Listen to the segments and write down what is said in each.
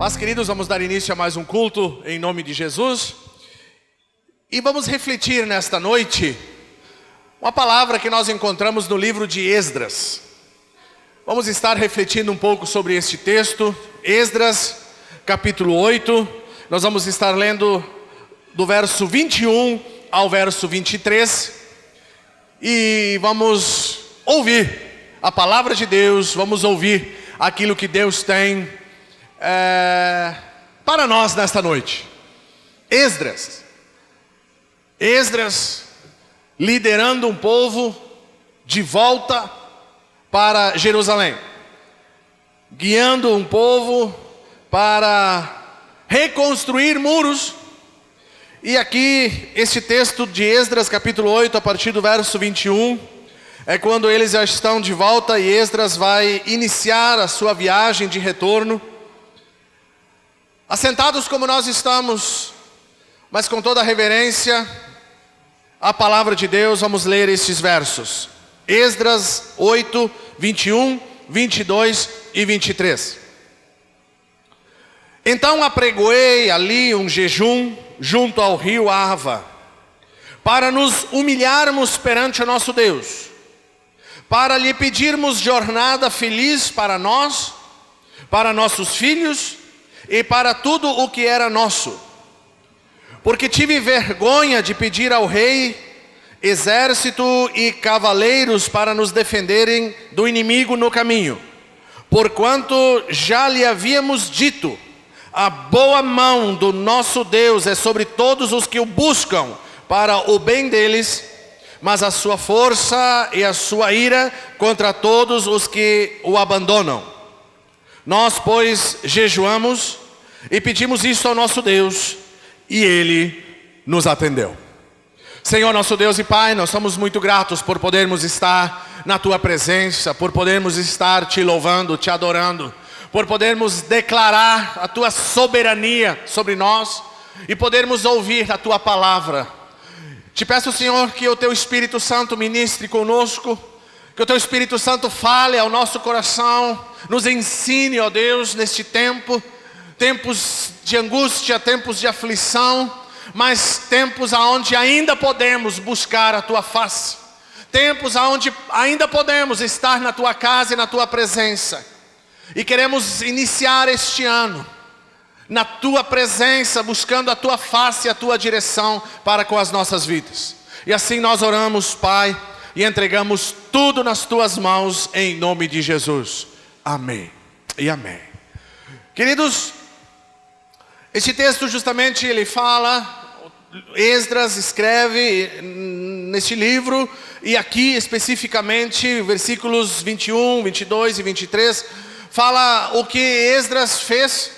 Paz, queridos, vamos dar início a mais um culto em nome de Jesus. E vamos refletir nesta noite uma palavra que nós encontramos no livro de Esdras. Vamos estar refletindo um pouco sobre este texto, Esdras, capítulo 8. Nós vamos estar lendo do verso 21 ao verso 23. E vamos ouvir a palavra de Deus, vamos ouvir aquilo que Deus tem para nós nesta noite. Esdras liderando um povo de volta para Jerusalém, guiando um povo para reconstruir muros. E aqui, este texto de Esdras, capítulo 8, a partir do verso 21, é quando eles já estão de volta e Esdras vai iniciar a sua viagem de retorno. Assentados como nós estamos, mas com toda a reverência, a palavra de Deus, vamos ler estes versos. Esdras 8, 21, 22 e 23. Então apregoei ali um jejum junto ao rio Ava, para nos humilharmos perante o nosso Deus, para lhe pedirmos jornada feliz para nós, para nossos filhos e para tudo o que era nosso. Porque tive vergonha de pedir ao rei exército e cavaleiros para nos defenderem do inimigo no caminho, porquanto já lhe havíamos dito: a boa mão do nosso Deus é sobre todos os que o buscam para o bem deles, mas a sua força e a sua ira contra todos os que o abandonam. Nós, pois, jejuamos e pedimos isso ao nosso Deus, e Ele nos atendeu. Senhor, nosso Deus e Pai, nós somos muito gratos por podermos estar na Tua presença, por podermos estar Te louvando, Te adorando, por podermos declarar a Tua soberania sobre nós e podermos ouvir a Tua palavra. Te peço, Senhor, que o Teu Espírito Santo ministre conosco, que o Teu Espírito Santo fale ao nosso coração, nos ensine, ó Deus, neste tempo, tempos de angústia, tempos de aflição, mas tempos onde ainda podemos buscar a Tua face, tempos onde ainda podemos estar na Tua casa e na Tua presença. E queremos iniciar este ano na Tua presença, buscando a Tua face e a Tua direção para com as nossas vidas. E assim nós oramos, Pai, e entregamos tudo nas Tuas mãos, em nome de Jesus. Amém e amém. Queridos, este texto justamente ele fala, Esdras escreve neste livro, e aqui especificamente, versículos 21, 22 e 23, fala o que Esdras fez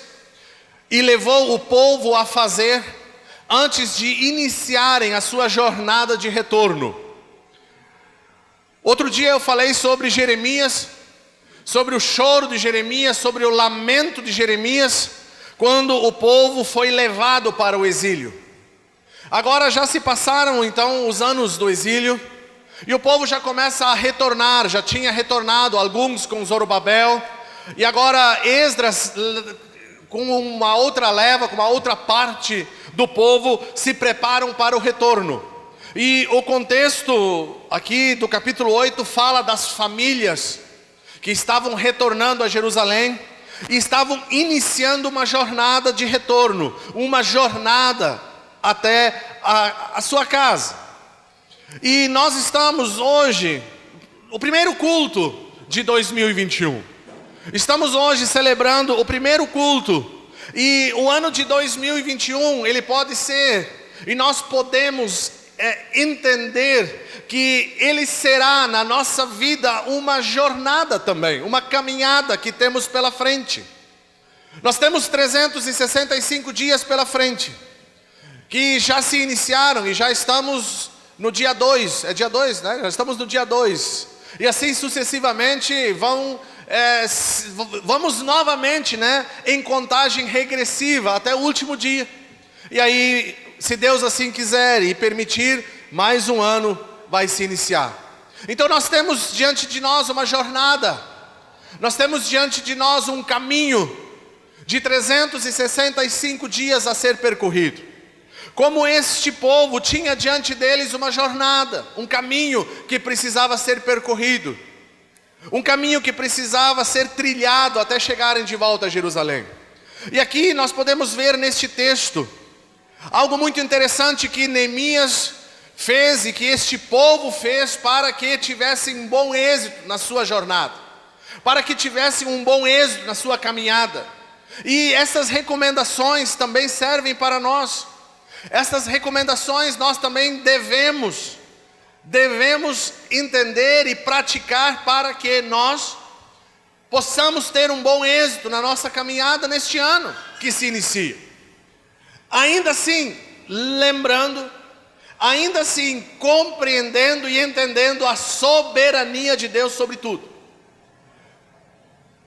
e levou o povo a fazer antes de iniciarem a sua jornada de retorno. Outro dia eu falei sobre Jeremias, sobre o choro de Jeremias, sobre o lamento de Jeremias, quando o povo foi levado para o exílio. Agora já se passaram então os anos do exílio, e o povo já começa a retornar, já tinha retornado alguns com Zorobabel, e agora Esdras, com uma outra leva, com uma outra parte do povo, se preparam para o retorno. E o contexto aqui do capítulo 8 fala das famílias que estavam retornando a Jerusalém e estavam iniciando uma jornada de retorno, uma jornada até a sua casa. E nós estamos hoje, o primeiro culto de 2021. Estamos hoje celebrando o primeiro culto. E o ano de 2021, ele pode ser, e nós podemos entender que ele será na nossa vida uma jornada também, uma caminhada que temos pela frente. Nós temos 365 dias pela frente, que já se iniciaram e já estamos no dia 2, é dia 2, né? Já estamos no dia 2, e assim sucessivamente vamos novamente, né, em contagem regressiva até o último dia. E aí, se Deus assim quiser e permitir, mais um ano vai se iniciar. Então nós temos diante de nós uma jornada, nós temos diante de nós um caminho de 365 dias a ser percorrido. Como este povo tinha diante deles uma jornada, um caminho que precisava ser percorrido, um caminho que precisava ser trilhado até chegarem de volta a Jerusalém. E aqui nós podemos ver neste texto algo muito interessante que Neemias fez e que este povo fez para que tivessem um bom êxito na sua jornada, para que tivessem um bom êxito na sua caminhada. E essas recomendações também servem para nós. Essas recomendações nós também devemos entender e praticar para que nós possamos ter um bom êxito na nossa caminhada neste ano que se inicia. Ainda assim, lembrando, ainda assim compreendendo e entendendo a soberania de Deus sobre tudo.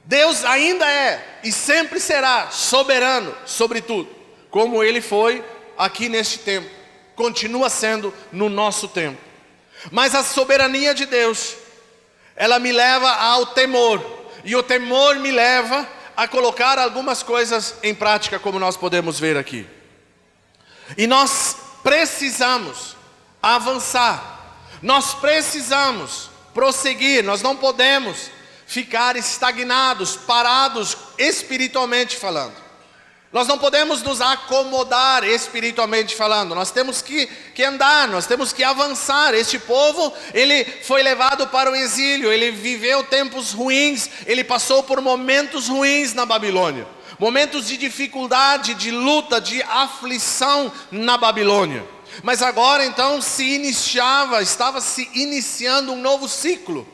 Deus ainda é e sempre será soberano sobre tudo, como Ele foi aqui neste tempo, continua sendo no nosso tempo. Mas a soberania de Deus, ela me leva ao temor, e o temor me leva a colocar algumas coisas em prática, como nós podemos ver aqui. E nós precisamos avançar, nós precisamos prosseguir, nós não podemos ficar estagnados, parados espiritualmente falando. Nós não podemos nos acomodar espiritualmente falando, nós temos que andar, nós temos que avançar. Este povo, ele foi levado para o exílio, ele viveu tempos ruins, ele passou por momentos ruins na Babilônia, momentos de dificuldade, de luta, de aflição na Babilônia. Mas agora então estava se iniciando um novo ciclo,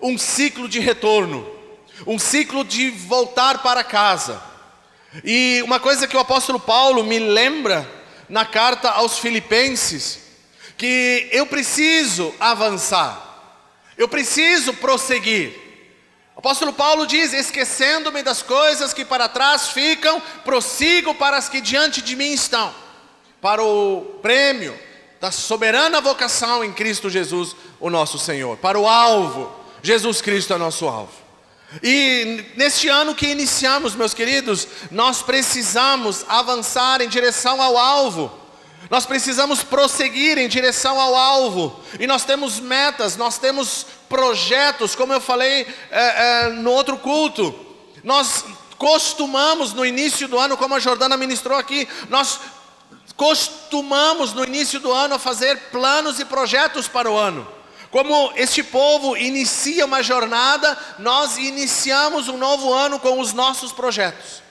um ciclo de retorno, um ciclo de voltar para casa. E uma coisa que o apóstolo Paulo me lembra na carta aos Filipenses, que eu preciso avançar, eu preciso prosseguir. O apóstolo Paulo diz: esquecendo-me das coisas que para trás ficam, prossigo para as que diante de mim estão, para o prêmio da soberana vocação em Cristo Jesus, o nosso Senhor, para o alvo. Jesus Cristo é nosso alvo. E neste ano que iniciamos, meus queridos, nós precisamos avançar em direção ao alvo. Nós precisamos prosseguir em direção ao alvo. E nós temos metas, nós temos projetos, como eu falei no outro culto. Nós costumamos no início do ano, como a Jordana ministrou aqui, nós costumamos no início do ano a fazer planos e projetos para o ano. Como este povo inicia uma jornada, nós iniciamos um novo ano com os nossos projetos.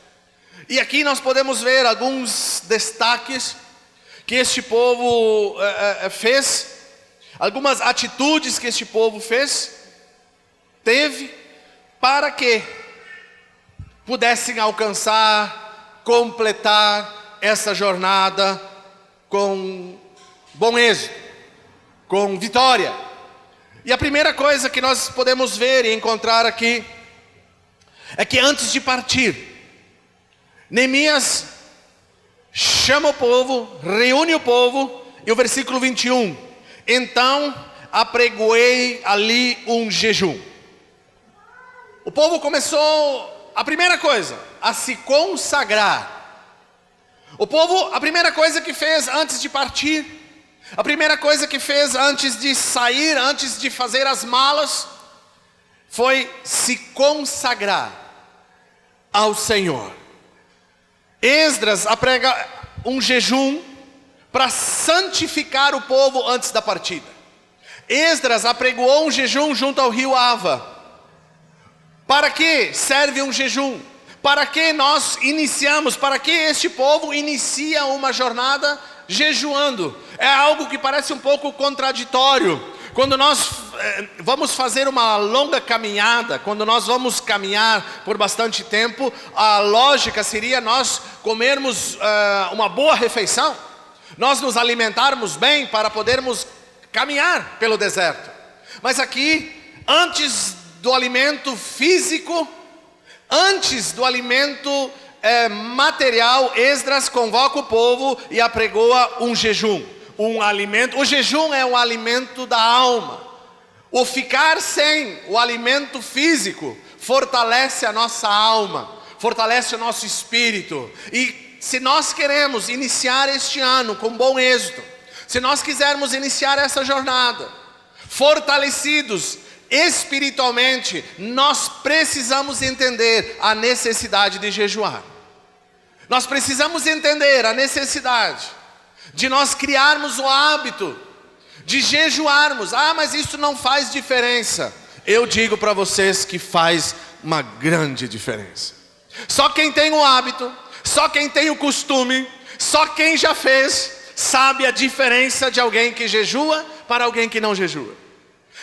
E aqui nós podemos ver alguns destaques que este povo fez, algumas atitudes que este povo teve, para que pudessem alcançar, completar essa jornada com bom êxito, com vitória. E a primeira coisa que nós podemos ver e encontrar aqui é que antes de partir, Neemias chama o povo, reúne o povo, e o versículo 21, então apregoei ali um jejum. O povo começou, a primeira coisa, a se consagrar. O povo, a primeira coisa que fez antes de partir, a primeira coisa que fez antes de sair, antes de fazer as malas, foi se consagrar ao Senhor. Esdras aprega um jejum para santificar o povo antes da partida. Esdras apregoou um jejum junto ao rio Ava. Para que serve um jejum? Para que nós iniciamos? Para que este povo inicia uma jornada jejuando? É algo que parece um pouco contraditório. Quando nós vamos fazer uma longa caminhada, quando nós vamos caminhar por bastante tempo, a lógica seria nós comermos uma boa refeição, nós nos alimentarmos bem para podermos caminhar pelo deserto. Mas aqui, antes do alimento físico, antes do alimento material, Esdras convoca o povo e apregoa um jejum. O jejum é um alimento da alma. O ficar sem o alimento físico fortalece a nossa alma, fortalece o nosso espírito. E se nós queremos iniciar este ano com bom êxito, se nós quisermos iniciar essa jornada fortalecidos espiritualmente, nós precisamos entender a necessidade de jejuar. Nós precisamos entender a necessidade de nós criarmos o hábito de jejuarmos. Mas isso não faz diferença. Eu digo para vocês que faz uma grande diferença. Só quem tem o hábito, só quem tem o costume, só quem já fez, sabe a diferença de alguém que jejua para alguém que não jejua.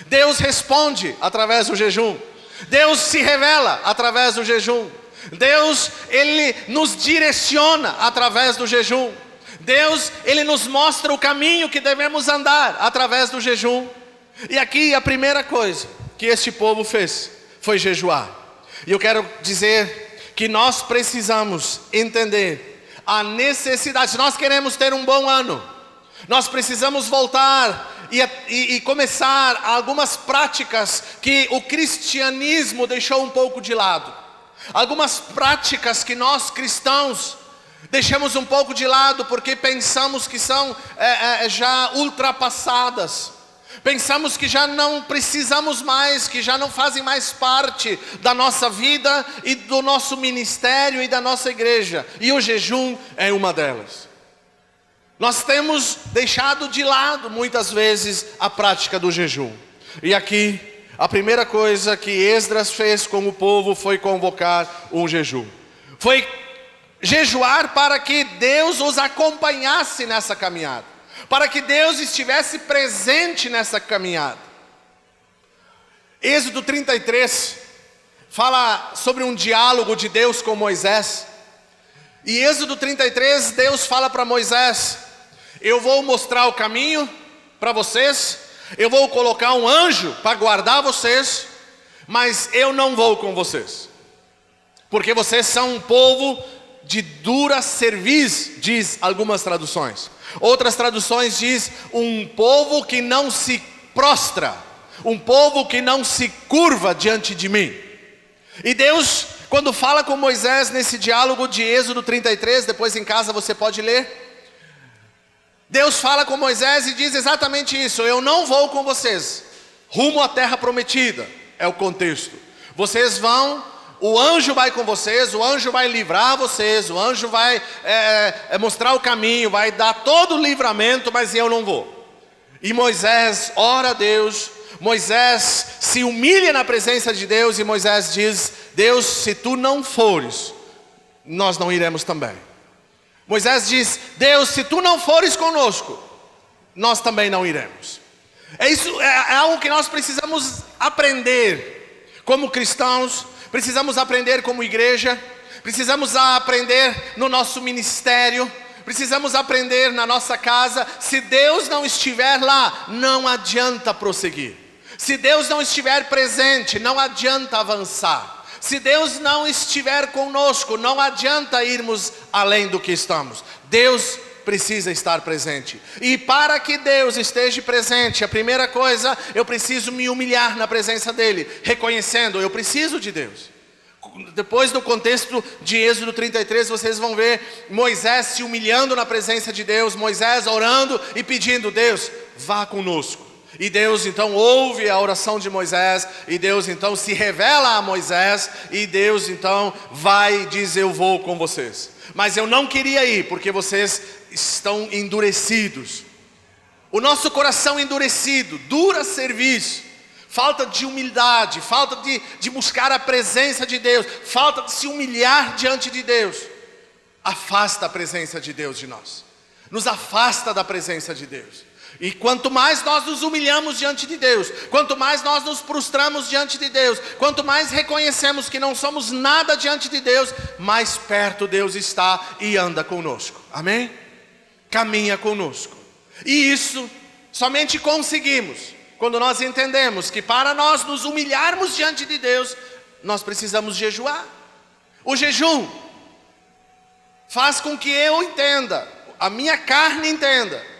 Deus responde através do jejum. Deus se revela através do jejum. Deus, Ele nos direciona através do jejum. Deus, Ele nos mostra o caminho que devemos andar através do jejum. E aqui a primeira coisa que este povo fez foi jejuar. E eu quero dizer que nós precisamos entender a necessidade. Se nós queremos ter um bom ano, nós precisamos voltar e começar algumas práticas que o cristianismo deixou um pouco de lado. Algumas práticas que nós cristãos deixamos um pouco de lado porque pensamos que são já ultrapassadas. Pensamos que já não precisamos mais, que já não fazem mais parte da nossa vida e do nosso ministério e da nossa igreja. E o jejum é uma delas. Nós temos deixado de lado muitas vezes a prática do jejum. E aqui a primeira coisa que Esdras fez com o povo foi convocar um jejum. Foi jejuar para que Deus os acompanhasse nessa caminhada, para que Deus estivesse presente nessa caminhada. Êxodo 33 fala sobre um diálogo de Deus com Moisés. E Êxodo 33, Deus fala para Moisés: eu vou mostrar o caminho para vocês, eu vou colocar um anjo para guardar vocês, mas eu não vou com vocês, porque vocês são um povo de dura cerviz, diz algumas traduções. Outras traduções diz um povo que não se prostra, um povo que não se curva diante de mim. E Deus, quando fala com Moisés nesse diálogo de Êxodo 33, depois em casa você pode ler, Deus fala com Moisés e diz exatamente isso: eu não vou com vocês rumo à terra prometida. É o contexto. Vocês vão, o anjo vai com vocês, o anjo vai livrar vocês, o anjo vai mostrar o caminho, vai dar todo o livramento, mas eu não vou. E Moisés ora a Deus, Moisés se humilha na presença de Deus e Moisés diz: Deus, se tu não fores, nós não iremos também. Moisés diz: Deus, se tu não fores conosco, nós também não iremos. É algo que nós precisamos aprender como cristãos, precisamos aprender como igreja, precisamos aprender no nosso ministério, precisamos aprender na nossa casa. Se Deus não estiver lá, não adianta prosseguir. Se Deus não estiver presente, não adianta avançar. Se Deus não estiver conosco, não adianta irmos além do que estamos. Deus precisa estar presente. E para que Deus esteja presente, a primeira coisa, eu preciso me humilhar na presença dEle, reconhecendo, eu preciso de Deus. Depois no contexto de Êxodo 33, vocês vão ver Moisés se humilhando na presença de Deus, Moisés orando e pedindo: Deus, vá conosco. E Deus então ouve a oração de Moisés, e Deus então se revela a Moisés, e Deus então vai e diz: eu vou com vocês. Mas eu não queria ir, porque vocês estão endurecidos. O nosso coração endurecido, dura serviço, falta de humildade, falta de buscar a presença de Deus, falta de se humilhar diante de Deus, afasta a presença de Deus de nós, nos afasta da presença de Deus. E quanto mais nós nos humilhamos diante de Deus, quanto mais nós nos prostramos diante de Deus, quanto mais reconhecemos que não somos nada diante de Deus, mais perto Deus está e anda conosco. Amém? Caminha conosco. E isso somente conseguimos quando nós entendemos que para nós nos humilharmos diante de Deus, nós precisamos jejuar. O jejum faz com que eu entenda, a minha carne entenda,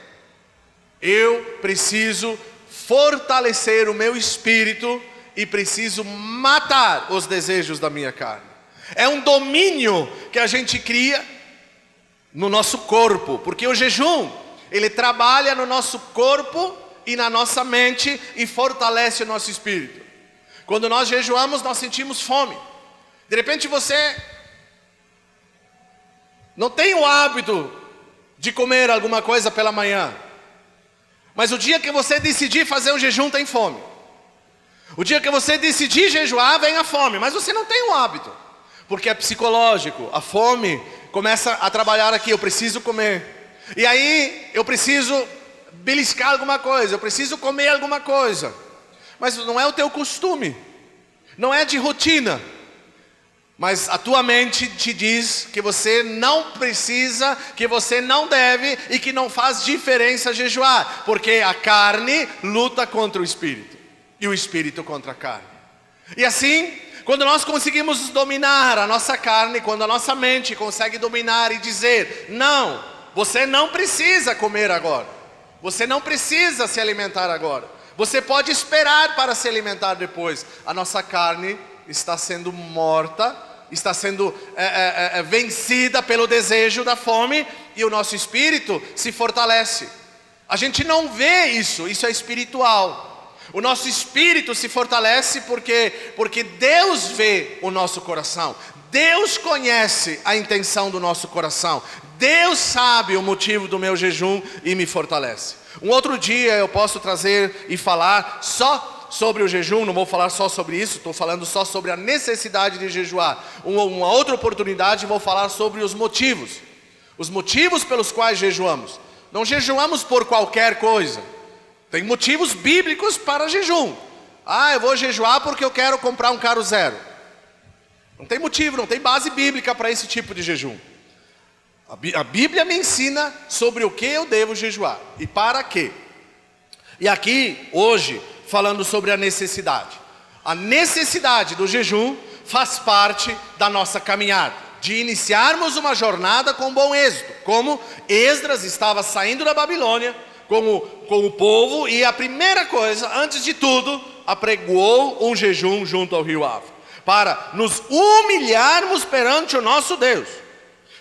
eu preciso fortalecer o meu espírito e preciso matar os desejos da minha carne. É um domínio que a gente cria no nosso corpo, porque o jejum, ele trabalha no nosso corpo e na nossa mente e fortalece o nosso espírito. Quando nós jejuamos, nós sentimos fome. De repente você não tem o hábito de comer alguma coisa pela manhã, mas o dia que você decidir fazer o jejum, tem fome. O dia que você decidir jejuar, vem a fome, mas você não tem o hábito, porque é psicológico. A fome começa a trabalhar aqui, eu preciso comer. E aí eu preciso beliscar alguma coisa, eu preciso comer alguma coisa. Mas não é o teu costume, não é de rotina. Mas a tua mente te diz que você não precisa, que você não deve e que não faz diferença jejuar. Porque a carne luta contra o espírito e o espírito contra a carne. E assim, quando nós conseguimos dominar a nossa carne, quando a nossa mente consegue dominar e dizer: não, você não precisa comer agora, você não precisa se alimentar agora, você pode esperar para se alimentar depois. A nossa carne está sendo morta, está sendo vencida pelo desejo da fome, e o nosso espírito se fortalece. A gente não vê isso, isso é espiritual. O nosso espírito se fortalece porque Deus vê o nosso coração. Deus conhece a intenção do nosso coração. Deus sabe o motivo do meu jejum e me fortalece. Um outro dia eu posso trazer e falar só sobre o jejum, não vou falar só sobre isso, estou falando só sobre a necessidade de jejuar. Uma outra oportunidade vou falar sobre os motivos pelos quais jejuamos. Não jejuamos por qualquer coisa. Tem motivos bíblicos para jejum. Eu vou jejuar porque eu quero comprar um carro zero. Não tem motivo, não tem base bíblica para esse tipo de jejum. A Bíblia me ensina sobre o que eu devo jejuar e para quê. E aqui, hoje, falando sobre a necessidade. A necessidade do jejum faz parte da nossa caminhada, de iniciarmos uma jornada com bom êxito, como Esdras estava saindo da Babilônia com o povo, e a primeira coisa, antes de tudo, apregoou um jejum junto ao rio Ava, para nos humilharmos perante o nosso Deus,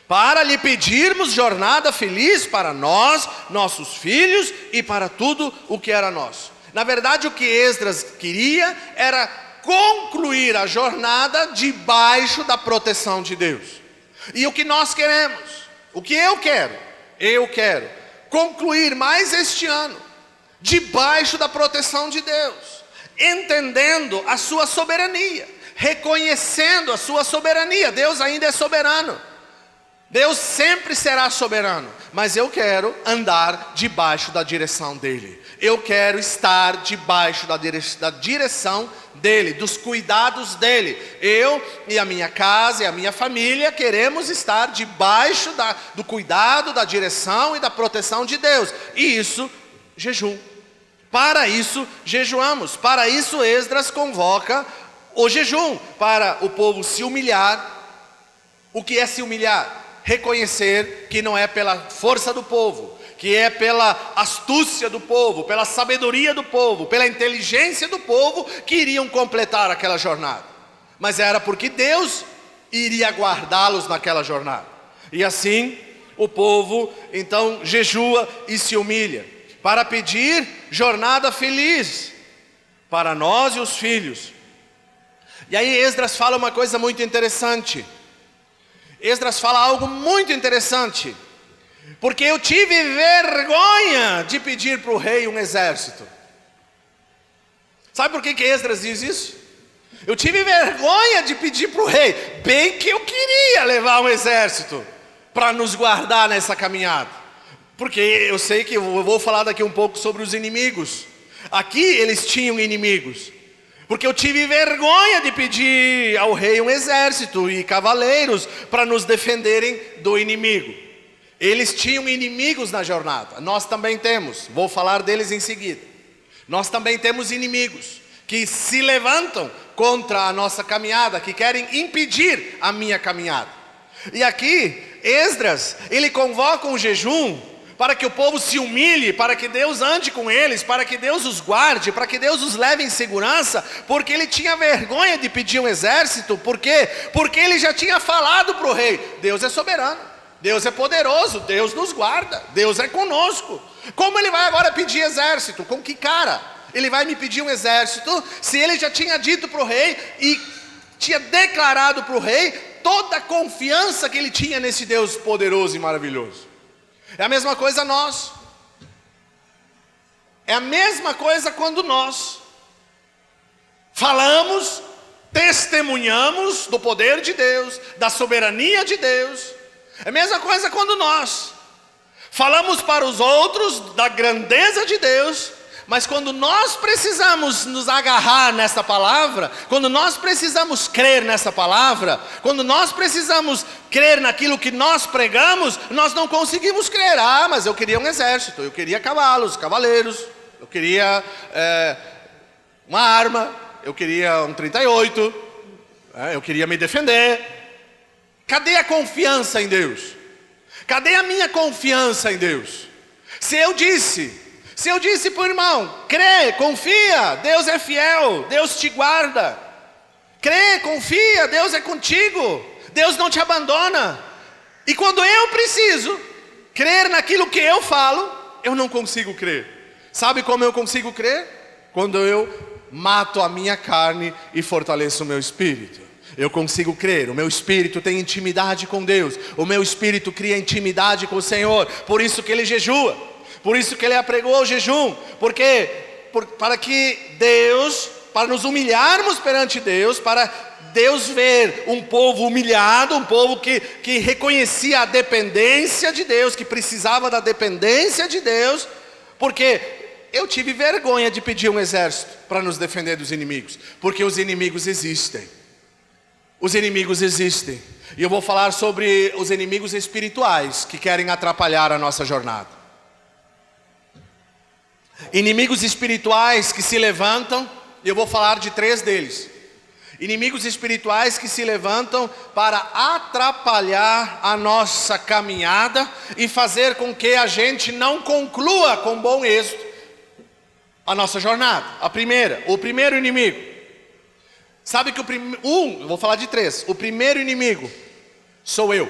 para lhe pedirmos jornada feliz para nós, nossos filhos e para tudo o que era nosso. Na verdade, o que Esdras queria era concluir a jornada debaixo da proteção de Deus. E o que nós queremos, o que eu quero concluir mais este ano, debaixo da proteção de Deus, entendendo a sua soberania, reconhecendo a sua soberania. Deus ainda é soberano, Deus sempre será soberano, mas eu quero andar debaixo da direção dEle. Eu quero estar debaixo da direção dEle, dos cuidados dEle. Eu e a minha casa e a minha família queremos estar debaixo do cuidado, da direção e da proteção de Deus. E isso, jejum. Para isso, jejuamos. Para isso, Esdras convoca o jejum, para o povo se humilhar. O que é se humilhar? Reconhecer que não é pela força do povo, que é pela astúcia do povo, pela sabedoria do povo, pela inteligência do povo que iriam completar aquela jornada, mas era porque Deus iria guardá-los naquela jornada. E assim o povo então jejua e se humilha para pedir jornada feliz para nós e os filhos. E aí Esdras fala uma coisa muito interessante. Esdras fala algo muito interessante. Porque eu tive vergonha de pedir para o rei um exército. Sabe por que Esdras diz isso? Eu tive vergonha de pedir para o rei. Bem que eu queria levar um exército para nos guardar nessa caminhada. Porque eu sei que eu vou falar daqui um pouco sobre os inimigos. Aqui eles tinham inimigos. Porque eu tive vergonha de pedir ao rei um exército e cavaleiros para nos defenderem do inimigo. Eles tinham inimigos na jornada, nós também temos, vou falar deles em seguida. Nós também temos inimigos que se levantam contra a nossa caminhada, que querem impedir a minha caminhada. E aqui, Esdras, ele convoca um jejum para que o povo se humilhe, para que Deus ande com eles, para que Deus os guarde, para que Deus os leve em segurança, porque ele tinha vergonha de pedir um exército. Por quê? Porque ele já tinha falado para o rei: Deus é soberano, Deus é poderoso, Deus nos guarda, Deus é conosco. Como ele vai agora pedir exército? Com que cara ele vai me pedir um exército, se ele já tinha dito para o rei e tinha declarado para o rei toda a confiança que ele tinha nesse Deus poderoso e maravilhoso? É a mesma coisa nós. É a mesma coisa quando nós falamos, testemunhamos do poder de Deus, da soberania de Deus. É a mesma coisa quando nós falamos para os outros da grandeza de Deus, mas quando nós precisamos nos agarrar nessa palavra, quando nós precisamos crer nessa palavra, quando nós precisamos crer naquilo que nós pregamos, nós não conseguimos crer. Ah, mas eu queria um exército, eu queria cavalos, cavaleiros, eu queria uma arma, eu queria um 38, eu queria me defender. Cadê a confiança em Deus? Cadê a minha confiança em Deus? Se eu disse para o irmão: crê, confia, Deus é fiel, Deus te guarda. Crê, confia, Deus é contigo, Deus não te abandona. E quando eu preciso crer naquilo que eu falo, eu não consigo crer. Sabe como eu consigo crer? Quando eu mato a minha carne e fortaleço o meu espírito. Eu consigo crer, o meu espírito tem intimidade com Deus, o meu espírito cria intimidade com o Senhor. Por isso que ele jejua, por isso que ele apregou o jejum. Porque para que Deus, para nos humilharmos perante Deus, para Deus ver um povo humilhado, um povo que reconhecia a dependência de Deus, que precisava da dependência de Deus. Porque eu tive vergonha de pedir um exército para nos defender dos inimigos, porque os inimigos existem. Os inimigos existem. E eu vou falar sobre os inimigos espirituais que querem atrapalhar a nossa jornada. Inimigos espirituais que se levantam, e eu vou falar de 3 deles. Inimigos espirituais que se levantam para atrapalhar a nossa caminhada e fazer com que a gente não conclua com bom êxito a nossa jornada. O primeiro inimigo. Sabe que eu vou falar de 3. O primeiro inimigo sou eu.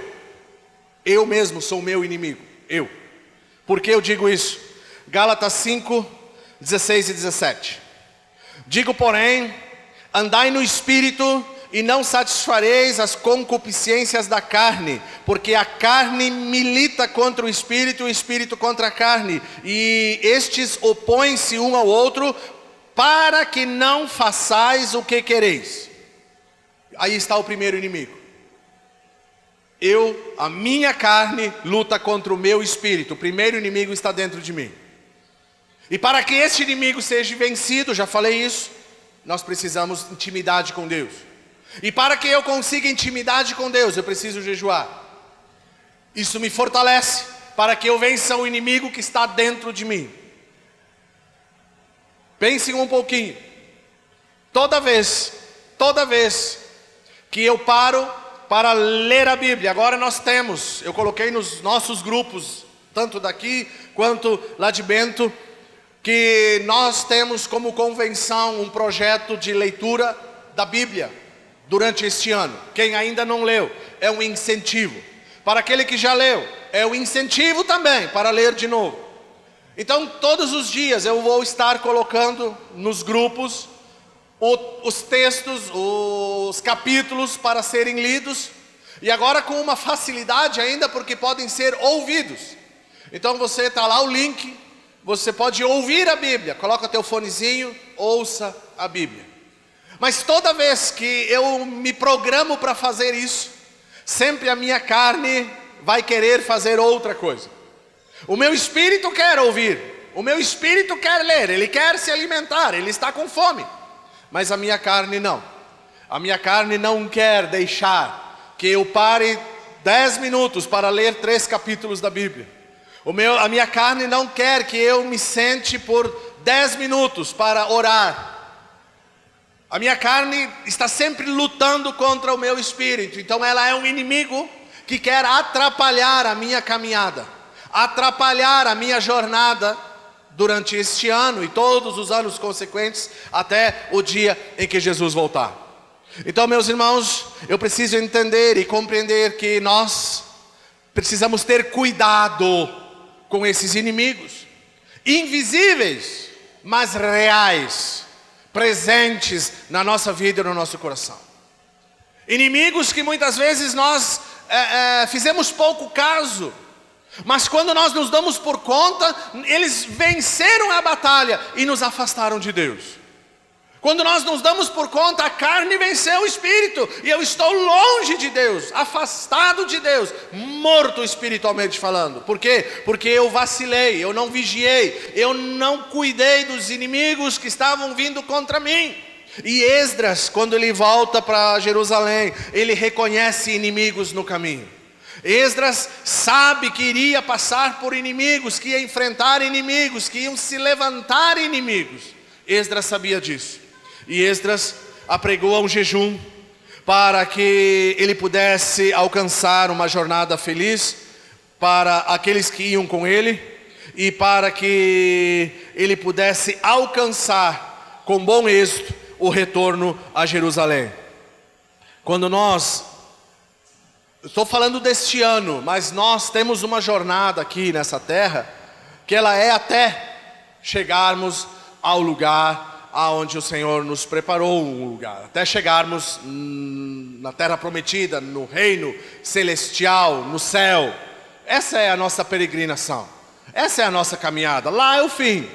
Eu mesmo sou o meu inimigo. Eu. Por que eu digo isso? Gálatas 5, 16 e 17. Digo, porém, andai no Espírito e não satisfareis as concupiscências da carne, porque a carne milita contra o Espírito e o Espírito contra a carne, e estes opõem-se um ao outro, para que não façais o que quereis. Aí está o primeiro inimigo. A minha carne luta contra o meu espírito. O primeiro inimigo está dentro de mim. E para que esse inimigo seja vencido, já falei isso, nós precisamos de intimidade com Deus. E para que eu consiga intimidade com Deus, eu preciso jejuar. Isso me fortalece para que eu vença o inimigo que está dentro de mim. Pensem um pouquinho. Toda vez que eu paro para ler a Bíblia, agora eu coloquei nos nossos grupos, tanto daqui quanto lá de Bento, que nós temos como convenção um projeto de leitura da Bíblia durante este ano. Quem ainda não leu, é um incentivo. Para aquele que já leu, é um incentivo também para ler de novo. Então todos os dias eu vou estar colocando nos grupos os textos, os capítulos para serem lidos. E agora com uma facilidade ainda, porque podem ser ouvidos. Então você está lá o link, você pode ouvir a Bíblia. Coloca teu fonezinho, ouça a Bíblia. Mas toda vez que eu me programo para fazer isso, sempre a minha carne vai querer fazer outra coisa. O meu espírito quer ouvir, o meu espírito quer ler, ele quer se alimentar, ele está com fome. Mas a minha carne não. A minha carne não quer deixar que eu pare 10 minutos para ler 3 capítulos da Bíblia. A minha carne não quer que eu me sente por 10 minutos para orar. A minha carne está sempre lutando contra o meu espírito. Então ela é um inimigo que quer atrapalhar a minha caminhada, atrapalhar a minha jornada durante este ano e todos os anos consequentes até o dia em que Jesus voltar. Então, meus irmãos, eu preciso entender e compreender que nós precisamos ter cuidado com esses inimigos, invisíveis, mas reais, presentes na nossa vida e no nosso coração. Inimigos que muitas vezes nós fizemos pouco caso, mas quando nós nos damos por conta, eles venceram a batalha e nos afastaram de Deus. Quando nós nos damos por conta, a carne venceu o espírito, e eu estou longe de Deus, afastado de Deus, morto espiritualmente falando. Por quê? Porque eu vacilei, eu não vigiei, eu não cuidei dos inimigos que estavam vindo contra mim. E Esdras, quando ele volta para Jerusalém, ele reconhece inimigos no caminho. Esdras sabe que iria passar por inimigos, que ia enfrentar inimigos, que iam se levantar inimigos. Esdras sabia disso. E Esdras apregou um jejum para que ele pudesse alcançar uma jornada feliz para aqueles que iam com ele e para que ele pudesse alcançar com bom êxito o retorno a Jerusalém. Quando estou falando deste ano, mas nós temos uma jornada aqui nessa terra, que ela é até chegarmos ao lugar aonde o Senhor nos preparou um lugar, até chegarmos na terra prometida, no reino celestial, no céu. Essa é a nossa peregrinação, essa é a nossa caminhada, lá é o fim.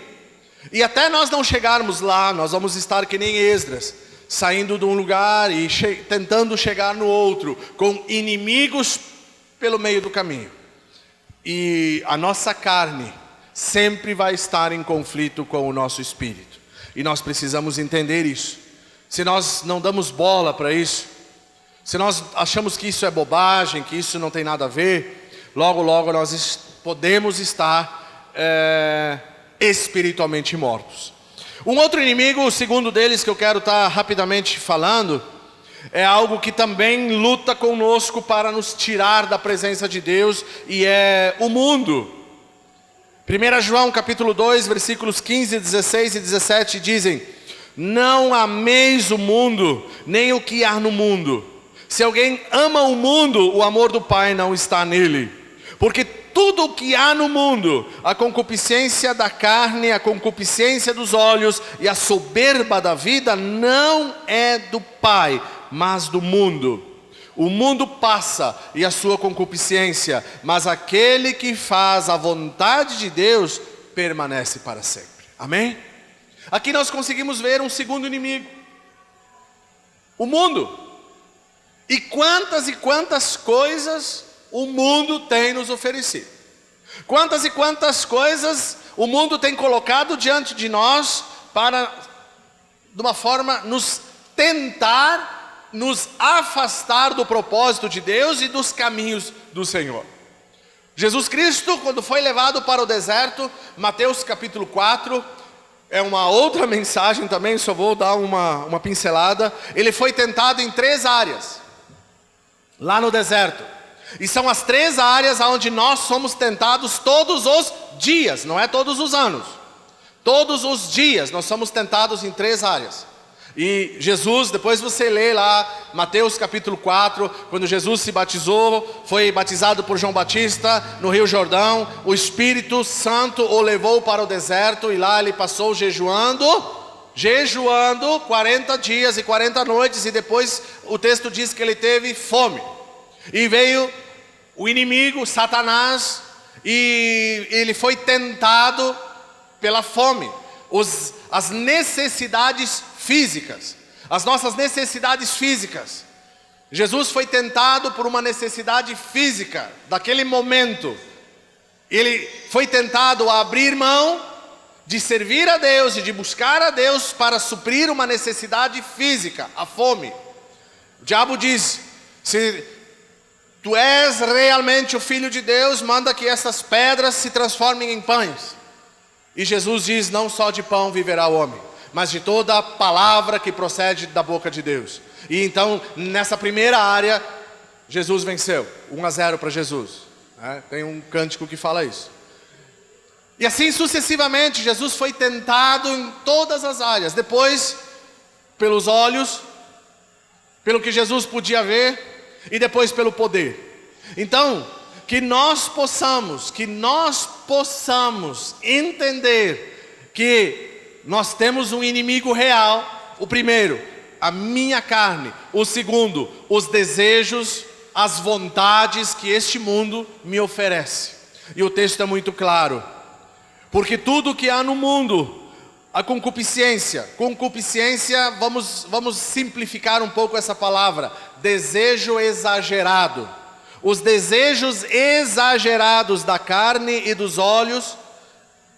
E até nós não chegarmos lá, nós vamos estar que nem Esdras, saindo de um lugar e tentando chegar no outro, com inimigos pelo meio do caminho. E a nossa carne sempre vai estar em conflito com o nosso espírito. E nós precisamos entender isso. Se nós não damos bola para isso, se nós achamos que isso é bobagem, que isso não tem nada a ver, logo logo nós podemos estar espiritualmente mortos. Um outro inimigo, o segundo deles, que eu quero estar rapidamente falando, é algo que também luta conosco para nos tirar da presença de Deus, e é o mundo. 1 João capítulo 2, versículos 15, 16 e 17 dizem: não ameis o mundo, nem o que há no mundo. Se alguém ama o mundo, o amor do Pai não está nele. Porque tudo o que há no mundo, a concupiscência da carne, a concupiscência dos olhos e a soberba da vida, não é do Pai, mas do mundo. O mundo passa e a sua concupiscência, mas aquele que faz a vontade de Deus permanece para sempre. Amém? Aqui nós conseguimos ver um segundo inimigo, o mundo. E quantas coisas o mundo tem nos oferecido. Quantas e quantas coisas o mundo tem colocado diante de nós para, de uma forma, nos tentar nos afastar do propósito de Deus e dos caminhos do Senhor. Jesus Cristo, quando foi levado para o deserto, Mateus capítulo 4, é uma outra mensagem também, só vou dar uma pincelada. Ele foi tentado em 3 áreas, lá no deserto. E são as 3 áreas onde nós somos tentados todos os dias, não é todos os anos. Todos os dias nós somos tentados em 3 áreas. E Jesus, depois você lê lá, Mateus capítulo 4, quando Jesus se batizou, foi batizado por João Batista no Rio Jordão, o Espírito Santo o levou para o deserto e lá ele passou jejuando 40 dias e 40 noites, e depois o texto diz que ele teve fome. E veio o inimigo, Satanás, e ele foi tentado pela fome. As necessidades físicas, as nossas necessidades físicas. Jesus foi tentado por uma necessidade física daquele momento. Ele foi tentado a abrir mão de servir a Deus e de buscar a Deus para suprir uma necessidade física, a fome. O diabo diz: se tu és realmente o Filho de Deus, manda que essas pedras se transformem em pães. E Jesus diz: não só de pão viverá o homem, mas de toda a palavra que procede da boca de Deus. E então, nessa primeira área, Jesus venceu, 1-0 para Jesus. Tem um cântico que fala isso. E assim sucessivamente, Jesus foi tentado em todas as áreas. Depois, pelos olhos, pelo que Jesus podia ver, e depois pelo poder. Então, que nós possamos entender que nós temos um inimigo real. O primeiro, a minha carne. O segundo, os desejos, as vontades que este mundo me oferece. E o texto é muito claro. Porque tudo que há no mundo, a concupiscência, vamos simplificar um pouco essa palavra, desejo exagerado. Os desejos exagerados da carne e dos olhos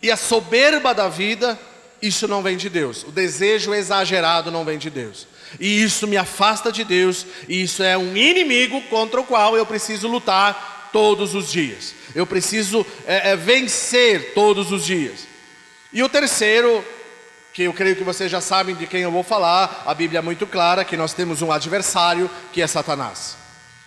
e a soberba da vida, isso não vem de Deus. O desejo exagerado não vem de Deus. E isso me afasta de Deus, e isso é um inimigo contra o qual eu preciso lutar todos os dias. Eu preciso vencer todos os dias. E o terceiro, que eu creio que vocês já sabem de quem eu vou falar, a Bíblia é muito clara que nós temos um adversário, que é Satanás.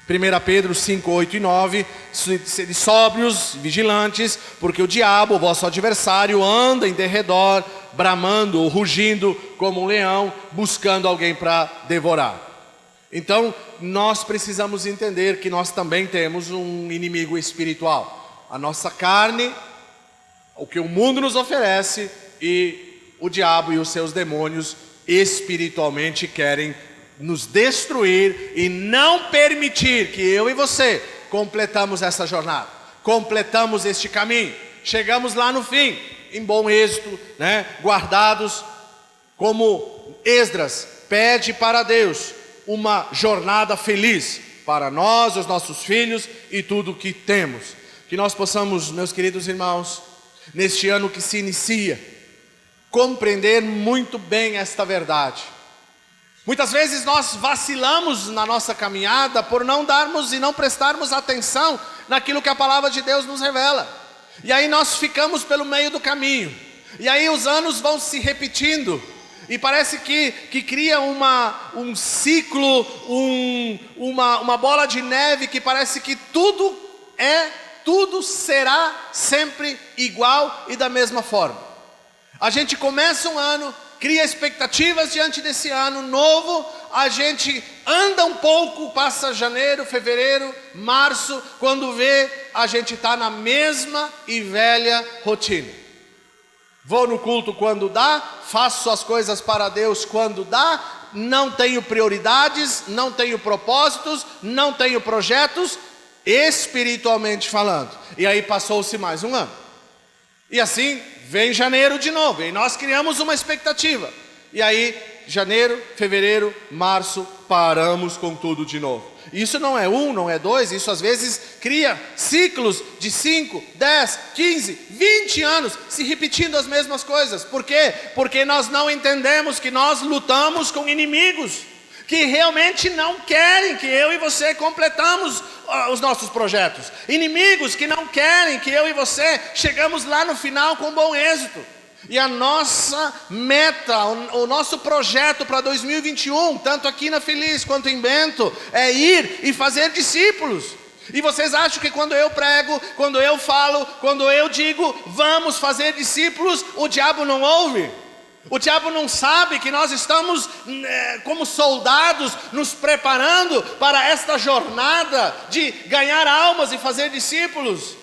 1 Pedro 5, 8 e 9, sede sóbrios, vigilantes, porque o diabo, o vosso adversário, anda em derredor, bramando ou rugindo como um leão, buscando alguém para devorar. Então, nós precisamos entender que nós também temos um inimigo espiritual. A nossa carne, o que o mundo nos oferece, e o diabo e os seus demônios espiritualmente querem nos destruir e não permitir que eu e você completamos essa jornada, completamos este caminho, chegamos lá no fim, em bom êxito, guardados, como Esdras pede para Deus, uma jornada feliz para nós, os nossos filhos e tudo que temos. Que nós possamos, meus queridos irmãos, neste ano que se inicia, compreender muito bem esta verdade. Muitas vezes nós vacilamos na nossa caminhada por não darmos e não prestarmos atenção naquilo que a palavra de Deus nos revela. E aí nós ficamos pelo meio do caminho. E aí os anos vão se repetindo. E parece que cria um ciclo, uma bola de neve que parece que tudo será sempre igual e da mesma forma. A gente começa um ano, cria expectativas diante desse ano novo, a gente anda um pouco, passa janeiro, fevereiro, março, quando vê, a gente está na mesma e velha rotina. Vou no culto quando dá, faço as coisas para Deus quando dá, não tenho prioridades, não tenho propósitos, não tenho projetos, espiritualmente falando. E aí passou-se mais um ano. E assim, vem janeiro de novo, e nós criamos uma expectativa. E aí, janeiro, fevereiro, março, paramos com tudo de novo. Isso não é não é dois, isso às vezes cria ciclos de 5, 10, 15, 20 anos, se repetindo as mesmas coisas. Por quê? Porque nós não entendemos que nós lutamos com inimigos, que realmente não querem que eu e você completamos os nossos projetos. Inimigos que não querem que eu e você chegamos lá no final com bom êxito. E a nossa meta, o nosso projeto para 2021, tanto aqui na Feliz quanto em Bento, é ir e fazer discípulos. E vocês acham que quando eu prego, quando eu falo, quando eu digo, vamos fazer discípulos, o diabo não ouve? O diabo não sabe que nós estamos como soldados nos preparando para esta jornada de ganhar almas e fazer discípulos?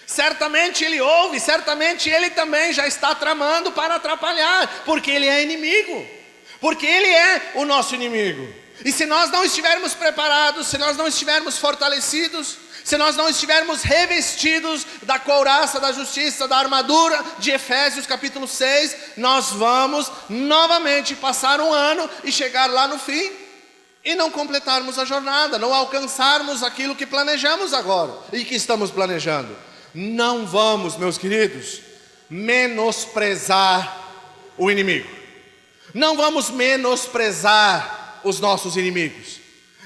Certamente ele ouve, certamente ele também já está tramando para atrapalhar, porque ele é inimigo, porque ele é o nosso inimigo. E se nós não estivermos preparados, se nós não estivermos fortalecidos, se nós não estivermos revestidos da couraça da justiça, da armadura de Efésios capítulo 6, nós vamos novamente passar um ano e chegar lá no fim e não completarmos a jornada, não alcançarmos aquilo que planejamos agora e que estamos planejando. Não vamos, meus queridos, menosprezar o inimigo. Não vamos menosprezar os nossos inimigos.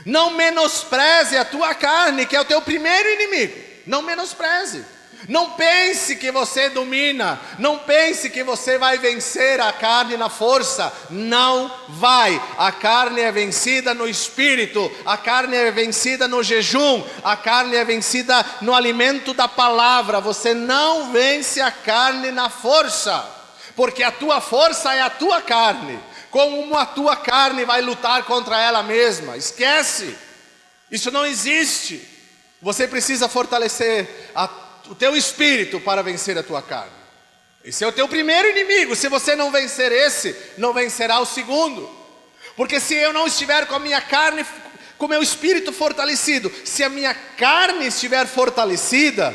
Não menospreze a tua carne, que é o teu primeiro inimigo. Não menospreze. Não pense que você domina, não pense que você vai vencer a carne na força, não vai. A carne é vencida no espírito, a carne é vencida no jejum, a carne é vencida no alimento da palavra. Você não vence a carne na força, porque a tua força é a tua carne. Como a tua carne vai lutar contra ela mesma? Esquece, isso não existe. Você precisa fortalecer o teu espírito para vencer a tua carne. Esse é o teu primeiro inimigo. Se você não vencer esse, não vencerá o segundo. Porque se eu não estiver com a minha carne, com o meu espírito fortalecido, se a minha carne estiver fortalecida,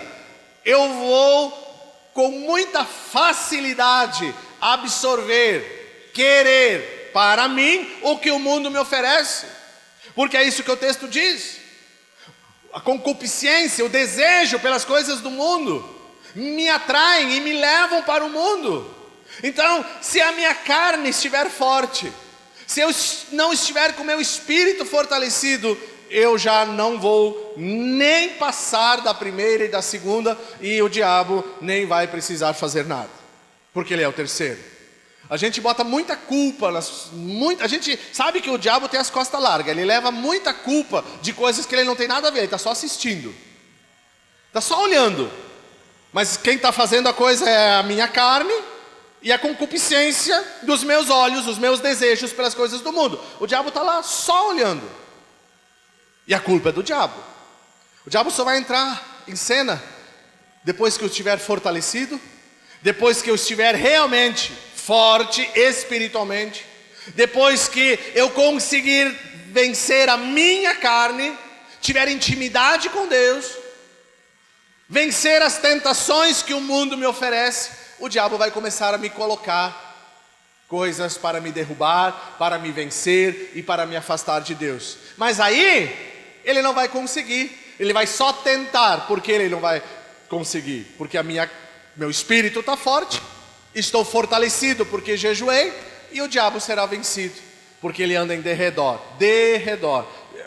eu vou com muita facilidade absorver, querer para mim o que o mundo me oferece. Porque é isso que o texto diz. A concupiscência, o desejo pelas coisas do mundo me atraem e me levam para o mundo. Então, se a minha carne estiver forte, se eu não estiver com o meu espírito fortalecido, eu já não vou nem passar da primeira e da segunda, e o diabo nem vai precisar fazer nada, porque ele é o terceiro. A gente bota muita culpa, a gente sabe que o diabo tem as costas largas, ele leva muita culpa de coisas que ele não tem nada a ver, ele está só assistindo, está só olhando. Mas quem está fazendo a coisa é a minha carne e a concupiscência dos meus olhos, os meus desejos pelas coisas do mundo. O diabo está lá só olhando, e a culpa é do diabo. O diabo só vai entrar em cena depois que eu estiver fortalecido, depois que eu estiver realmente forte espiritualmente, depois que eu conseguir vencer a minha carne, tiver intimidade com Deus, vencer as tentações que o mundo me oferece, o diabo vai começar a me colocar coisas para me derrubar, para me vencer e para me afastar de Deus. Mas aí ele não vai conseguir, ele vai só tentar. Por que ele não vai conseguir? Porque meu espírito está forte, estou fortalecido porque jejuei, e o diabo será vencido, porque ele anda em derredor.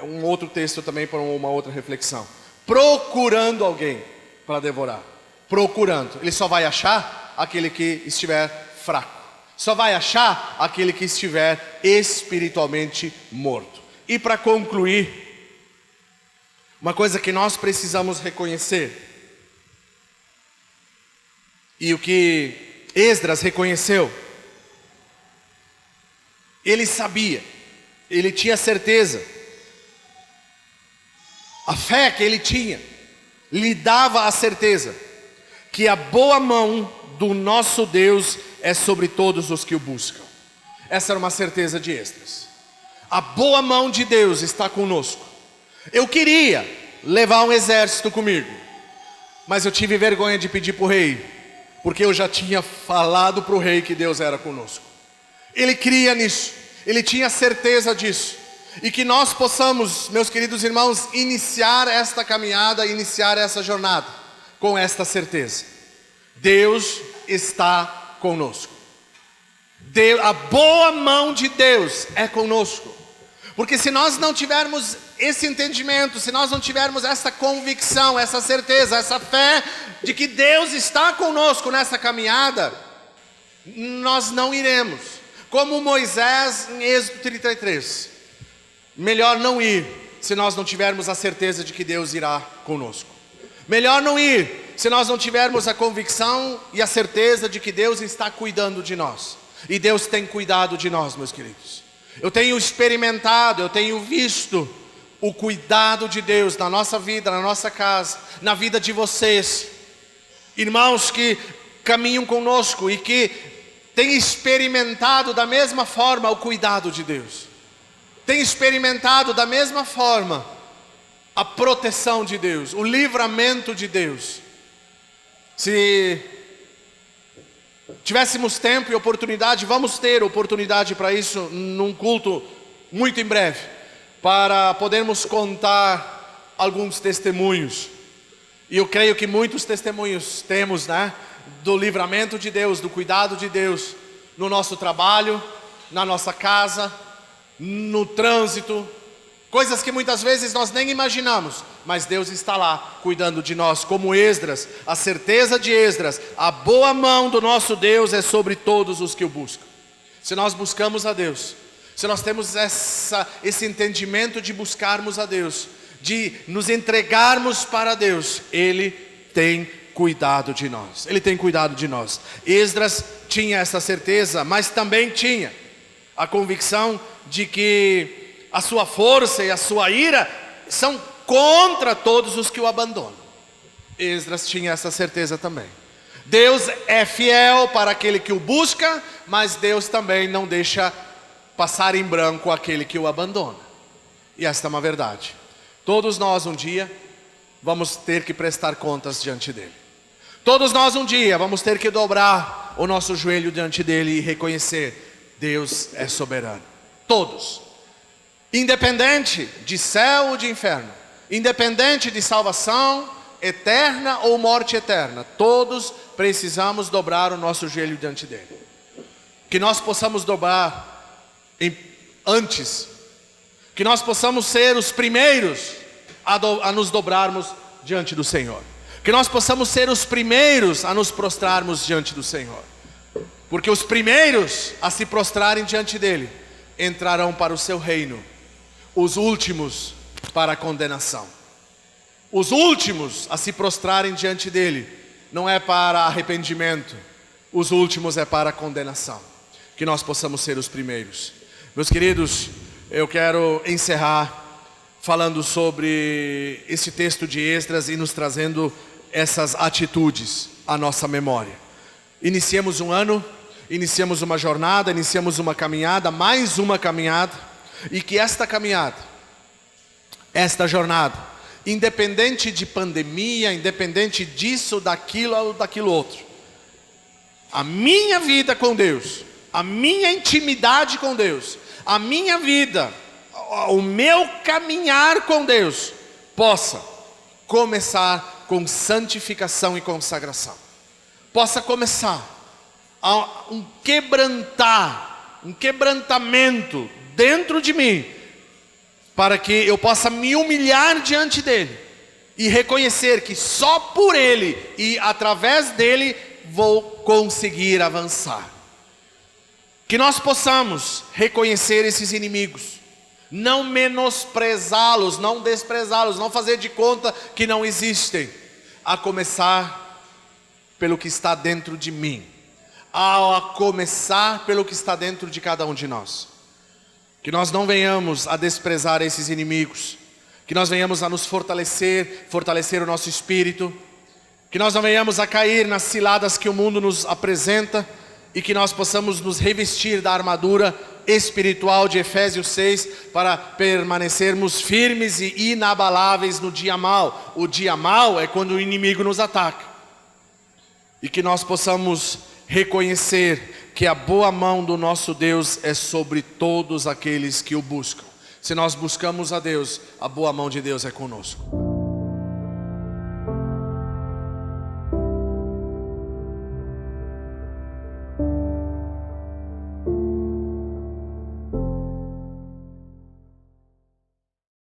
Um outro texto também para uma outra reflexão. Procurando alguém para devorar. Procurando. Ele só vai achar aquele que estiver fraco. Só vai achar aquele que estiver espiritualmente morto. E para concluir, uma coisa que nós precisamos reconhecer, e o que Esdras reconheceu, ele sabia, ele tinha certeza, a fé que ele tinha lhe dava a certeza que a boa mão do nosso Deus é sobre todos os que o buscam. Essa era uma certeza de Esdras. A boa mão de Deus está conosco. Eu queria levar um exército comigo, mas eu tive vergonha de pedir para o rei, porque eu já tinha falado para o rei que Deus era conosco. Ele cria nisso, ele tinha certeza disso. E que nós possamos, meus queridos irmãos, iniciar esta caminhada, iniciar essa jornada com esta certeza: Deus está conosco. A boa mão de Deus é conosco. Porque se nós não tivermos esse entendimento, se nós não tivermos essa convicção, essa certeza, essa fé de que Deus está conosco nessa caminhada, nós não iremos. Como Moisés em Êxodo 33. Melhor não ir se nós não tivermos a certeza de que Deus irá conosco. Melhor não ir se nós não tivermos a convicção e a certeza de que Deus está cuidando de nós. E Deus tem cuidado de nós, meus queridos. Eu tenho experimentado, eu tenho visto o cuidado de Deus na nossa vida, na nossa casa, na vida de vocês, irmãos que caminham conosco e que têm experimentado da mesma forma o cuidado de Deus, têm experimentado da mesma forma a proteção de Deus, o livramento de Deus. Se tivéssemos tempo e oportunidade, vamos ter oportunidade para isso num culto muito em breve, para podermos contar alguns testemunhos. E eu creio que muitos testemunhos temos, né? Do livramento de Deus, do cuidado de Deus no nosso trabalho, na nossa casa, no trânsito, Coisas que muitas vezes nós nem imaginamos, mas Deus está lá cuidando de nós, como Esdras, a certeza de Esdras, a boa mão do nosso Deus é sobre todos os que o buscam. Se nós buscamos a Deus, se nós temos esse entendimento de buscarmos a Deus, de nos entregarmos para Deus, Ele tem cuidado de nós. Ele tem cuidado de nós. Esdras tinha essa certeza, mas também tinha a convicção de que a sua força e a sua ira são contra todos os que o abandonam. Esdras tinha essa certeza também. Deus é fiel para aquele que o busca, mas Deus também não deixa passar em branco aquele que o abandona. E esta é uma verdade. Todos nós um dia vamos ter que prestar contas diante dele. Todos nós um dia vamos ter que dobrar o nosso joelho diante dele e reconhecer: Deus é soberano. Todos. Independente de céu ou de inferno, independente de salvação eterna ou morte eterna, todos precisamos dobrar o nosso joelho diante dele. Que nós possamos dobrar antes, que nós possamos ser os primeiros a nos dobrarmos diante do Senhor, que nós possamos ser os primeiros a nos prostrarmos diante do Senhor, porque os primeiros a se prostrarem diante dele entrarão para o seu reino, os últimos para a condenação. Os últimos a se prostrarem diante dele não é para arrependimento, os últimos é para a condenação. Que nós possamos ser os primeiros. Meus queridos, eu quero encerrar falando sobre esse texto de Esdras e nos trazendo essas atitudes à nossa memória. Iniciamos um ano, iniciamos uma jornada, iniciamos uma caminhada, mais uma caminhada, e que esta caminhada, esta jornada, independente de pandemia, independente disso, daquilo ou daquilo outro, a minha vida com Deus, a minha intimidade com Deus, a minha vida, o meu caminhar com Deus, possa começar com santificação e consagração. Possa começar a um quebrantamento dentro de mim, para que eu possa me humilhar diante dele e reconhecer que só por ele e através dele vou conseguir avançar. Que nós possamos reconhecer esses inimigos, não menosprezá-los, não desprezá-los, não fazer de conta que não existem, a começar pelo que está dentro de mim, a começar pelo que está dentro de cada um de nós. Que nós não venhamos a desprezar esses inimigos, que nós venhamos a nos fortalecer o nosso espírito, que nós não venhamos a cair nas ciladas que o mundo nos apresenta, e que nós possamos nos revestir da armadura espiritual de Efésios 6, para permanecermos firmes e inabaláveis no dia mau. O dia mau é quando o inimigo nos ataca, e que nós possamos reconhecer que a boa mão do nosso Deus é sobre todos aqueles que o buscam. Se nós buscamos a Deus, a boa mão de Deus é conosco.